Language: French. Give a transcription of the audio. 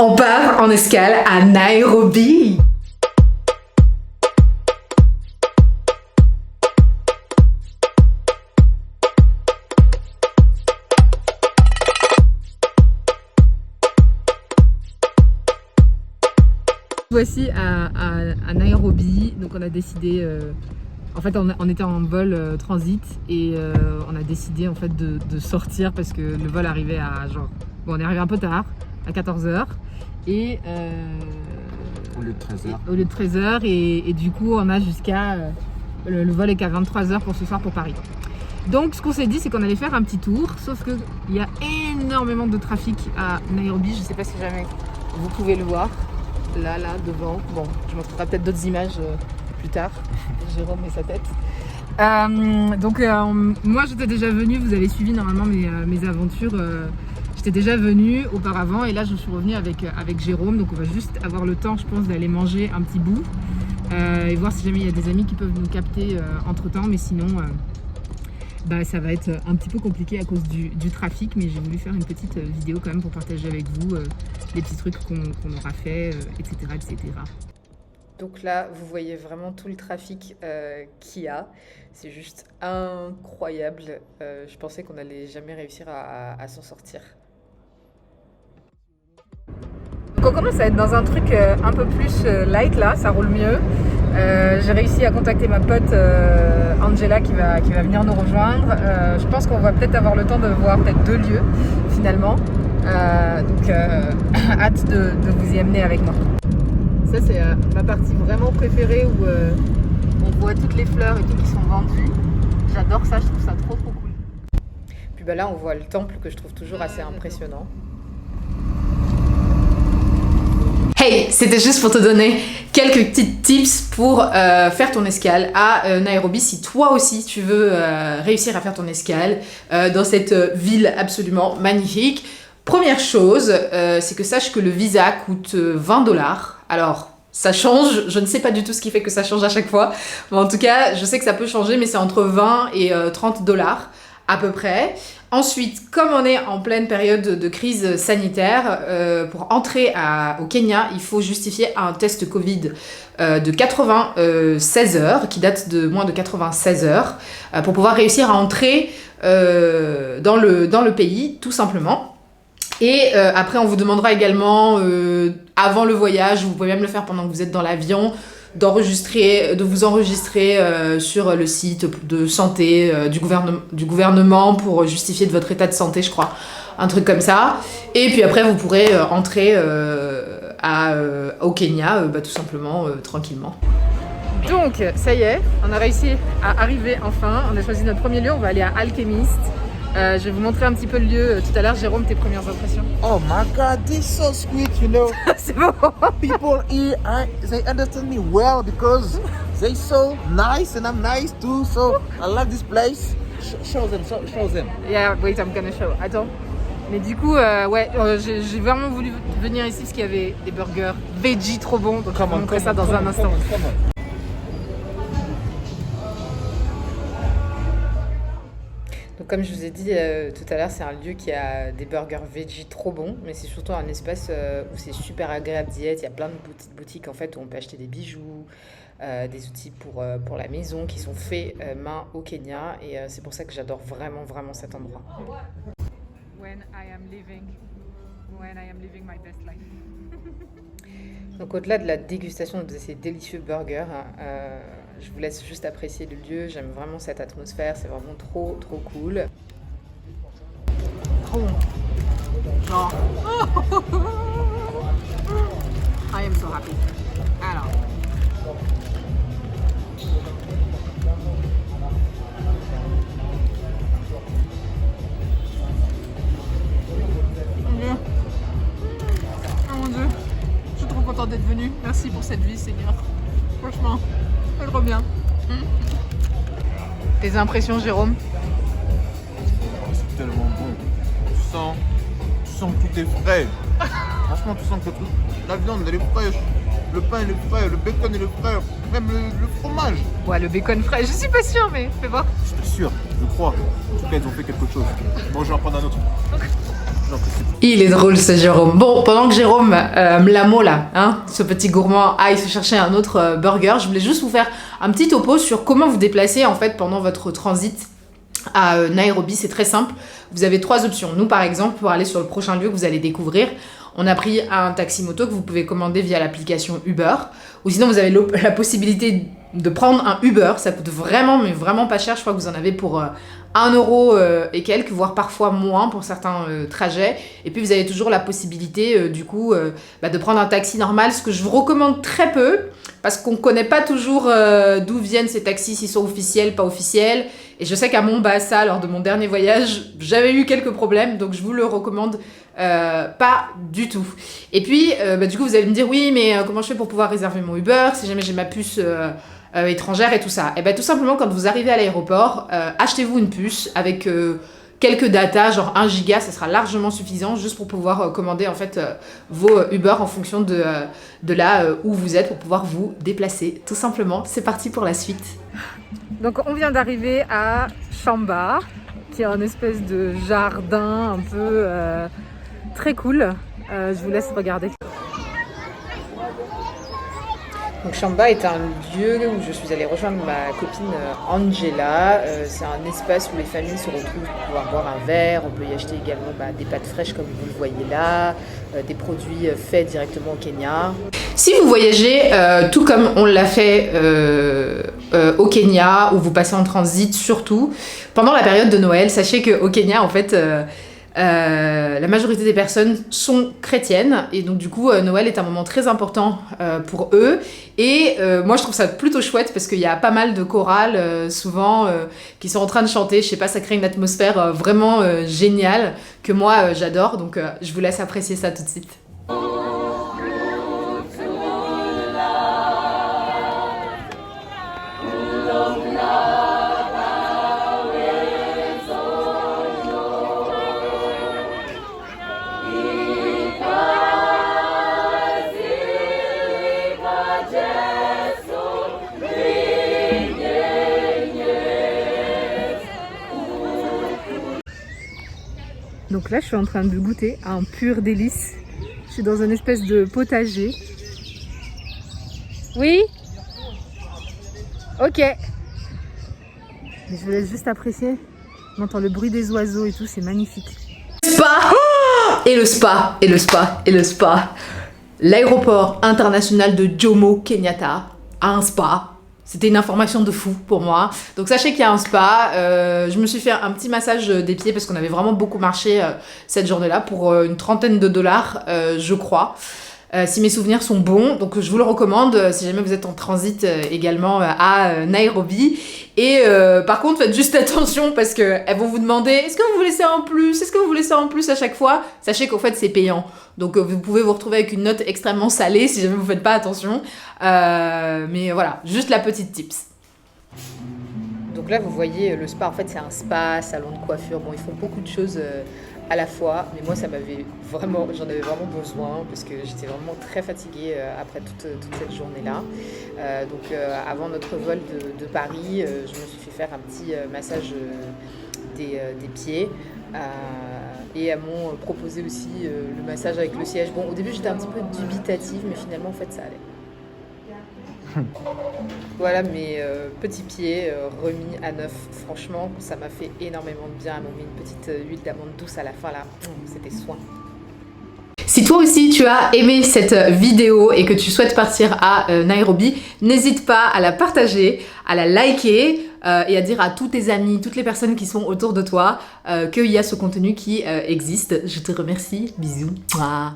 On part en escale à Nairobi. Voici à Nairobi, donc on a décidé, en fait on était en vol transit et on a décidé en fait de sortir parce que le vol arrivait à genre, bon on est arrivé un peu tard, à 14h et au lieu de 13h. Au lieu de 13h et du coup on a jusqu'à, le vol est qu'à 23h pour ce soir pour Paris. Donc ce qu'on s'est dit c'est qu'on allait faire un petit tour, sauf qu'il y a énormément de trafic à Nairobi, je sais pas si jamais vous pouvez le voir. Là, devant. Bon, je montrerai peut-être d'autres images plus tard. Jérôme et sa tête. Moi, j'étais déjà venue. Vous avez suivi normalement mes aventures. J'étais déjà venue auparavant et là, je suis revenue avec Jérôme. Donc, on va juste avoir le temps, je pense, d'aller manger un petit bout et voir si jamais il y a des amis qui peuvent nous capter entre-temps. Mais sinon, ça va être un petit peu compliqué à cause du trafic, mais j'ai voulu faire une petite vidéo quand même pour partager avec vous les petits trucs qu'on aura fait, etc., etc. Donc là, vous voyez vraiment tout le trafic qu'il y a. C'est juste incroyable. Je pensais qu'on n'allait jamais réussir à s'en sortir. Donc on commence à être dans un truc un peu plus light là, ça roule mieux. J'ai réussi à contacter ma pote Angela qui va venir nous rejoindre. Je pense qu'on va peut-être avoir le temps de voir peut-être 2 lieux finalement. Hâte de vous y amener avec moi. Ça c'est ma partie vraiment préférée où on voit toutes les fleurs et tout qui sont vendues. J'adore ça, je trouve ça trop cool. Puis là on voit le temple que je trouve toujours assez impressionnant. Hey, c'était juste pour te donner quelques petites tips pour faire ton escale à Nairobi si toi aussi tu veux réussir à faire ton escale dans cette ville absolument magnifique. Première chose, c'est que sache que le visa coûte 20$. Alors, ça change, je ne sais pas du tout ce qui fait que ça change à chaque fois. Mais en tout cas, je sais que ça peut changer, mais c'est entre 20 et 30$ à peu près. Ensuite, comme on est en pleine période de crise sanitaire, pour entrer au Kenya, il faut justifier un test Covid de 96 heures, qui date de moins de 96 heures, pour pouvoir réussir à entrer dans le pays, tout simplement. Et après, on vous demandera également, avant le voyage, vous pouvez même le faire pendant que vous êtes dans l'avion, de vous enregistrer sur le site de santé du gouvernement pour justifier de votre état de santé, je crois, un truc comme ça. Et puis après, vous pourrez entrer au Kenya, tout simplement, tranquillement. Donc, ça y est, on a réussi à arriver enfin. On a choisi notre premier lieu, on va aller à Alchemist. Je vais vous montrer un petit peu le lieu tout à l'heure. Jérôme, tes premières impressions? Oh my god, this is so sweet, you know. C'est bon. People here, they understand me well because they so nice and I'm nice too. So I love this place. Show them. Yeah, wait, I'm gonna show. Attends. Mais du coup, j'ai vraiment voulu venir ici parce qu'il y avait des burgers veggie trop bons. Donc je vais vous montrer ça dans un instant. Donc comme je vous ai dit tout à l'heure, c'est un lieu qui a des burgers veggie trop bons, mais c'est surtout un espace où c'est super agréable d'y être. Il y a plein de petites boutiques en fait où on peut acheter des bijoux, des outils pour la maison qui sont faits main au Kenya et c'est pour ça que j'adore vraiment cet endroit. When I am living my best life. Donc au-delà de la dégustation de ces délicieux burgers, je vous laisse juste apprécier le lieu. J'aime vraiment cette atmosphère, c'est vraiment trop cool. Trop bon. Genre. I am so happy. Alors. Oh mon Dieu. Je suis trop contente d'être venue. Merci pour cette vie, Seigneur. Franchement, c'est trop bien. Tes impressions, Jérôme? C'est tellement bon. Tu sens que tout est frais. Franchement, tu sens que la viande elle est fraîche, le pain il est frais, le bacon il est frais, même le fromage. Ouais, le bacon frais, je suis pas sûre, mais fais voir. Je t'assure, je crois. En tout cas, ils ont fait quelque chose. Bon, je vais en prendre un autre. J'apprécie. Il est drôle ce Jérôme. Bon, pendant que Jérôme Mlamo là, hein, ce petit gourmand aille se chercher un autre burger, je voulais juste vous faire un petit topo sur comment vous déplacer en fait pendant votre transit à Nairobi. C'est très simple. Vous avez 3 options. Nous par exemple, pour aller sur le prochain lieu que vous allez découvrir, on a pris un taxi moto que vous pouvez commander via l'application Uber. Ou sinon vous avez la possibilité de prendre un Uber. Ça coûte vraiment, mais vraiment pas cher. Je crois que vous en avez pour 1 euro et quelques, voire parfois moins pour certains trajets. Et puis vous avez toujours la possibilité de prendre un taxi normal, ce que je vous recommande très peu, parce qu'on ne connaît pas toujours d'où viennent ces taxis, s'ils sont officiels, pas officiels. Et je sais qu'à Mombasa, lors de mon dernier voyage, j'avais eu quelques problèmes, donc je vous le recommande pas du tout. Et puis, du coup, vous allez me dire, oui, mais comment je fais pour pouvoir réserver mon Uber, si jamais j'ai ma puce étrangère et tout ça? Et bien, tout simplement, quand vous arrivez à l'aéroport, achetez-vous une puce avec quelques datas, genre 1 giga, ça sera largement suffisant, juste pour pouvoir commander en fait vos Uber en fonction de là où vous êtes, pour pouvoir vous déplacer, tout simplement. C'est parti pour la suite. Donc on vient d'arriver à Shamba, qui est un espèce de jardin un peu très cool. Je vous laisse regarder. Donc Shamba est un lieu où je suis allée rejoindre ma copine Angela. C'est un espace où les familles se retrouvent pour pouvoir boire un verre. On peut y acheter également des pâtes fraîches comme vous le voyez là, des produits faits directement au Kenya. Si vous voyagez tout comme on l'a fait au Kenya, où vous passez en transit surtout, pendant la période de Noël, sachez qu'au Kenya en fait... la majorité des personnes sont chrétiennes et donc du coup Noël est un moment très important pour eux et moi je trouve ça plutôt chouette parce qu'il y a pas mal de chorales souvent qui sont en train de chanter, je sais pas, ça crée une atmosphère vraiment géniale que moi j'adore, donc je vous laisse apprécier ça tout de suite. Donc là, je suis en train de goûter à un pur délice. Je suis dans une espèce de potager. Oui? Ok. Mais je vous laisse juste apprécier. On entend le bruit des oiseaux et tout, c'est magnifique. Spa! Et le spa, et le spa, et le spa. L'aéroport international de Jomo Kenyatta a un spa. C'était une information de fou pour moi. Donc sachez qu'il y a un spa. Je me suis fait un petit massage des pieds parce qu'on avait vraiment beaucoup marché cette journée-là pour une $30, je crois. Si mes souvenirs sont bons. Donc je vous le recommande si jamais vous êtes en transit également à Nairobi. Et par contre, faites juste attention parce qu'elles vont vous demander est-ce que vous voulez ça en plus? Est-ce que vous voulez ça en plus à chaque fois? Sachez qu'en fait, c'est payant. Donc vous pouvez vous retrouver avec une note extrêmement salée si jamais vous faites pas attention. Mais voilà, juste la petite tips. Donc là, vous voyez, le spa, en fait, c'est un spa, salon de coiffure. Bon, ils font beaucoup de choses à la fois. Mais moi, j'en avais vraiment besoin parce que j'étais vraiment très fatiguée après toute cette journée-là. Donc avant notre vol de Paris, je me suis fait faire un petit massage des pieds. Et elles m'ont proposé aussi le massage avec le siège. Bon, au début, j'étais un petit peu dubitative, mais finalement, en fait, ça allait. Voilà mes petits pieds remis à neuf. Franchement, ça m'a fait énormément de bien. Elles m'ont mis une petite huile d'amande douce à la fin là. C'était soin. Si toi aussi tu as aimé cette vidéo et que tu souhaites partir à Nairobi, n'hésite pas à la partager, à la liker et à dire à tous tes amis, toutes les personnes qui sont autour de toi qu'il y a ce contenu qui existe. Je te remercie. Bisous. Mouah.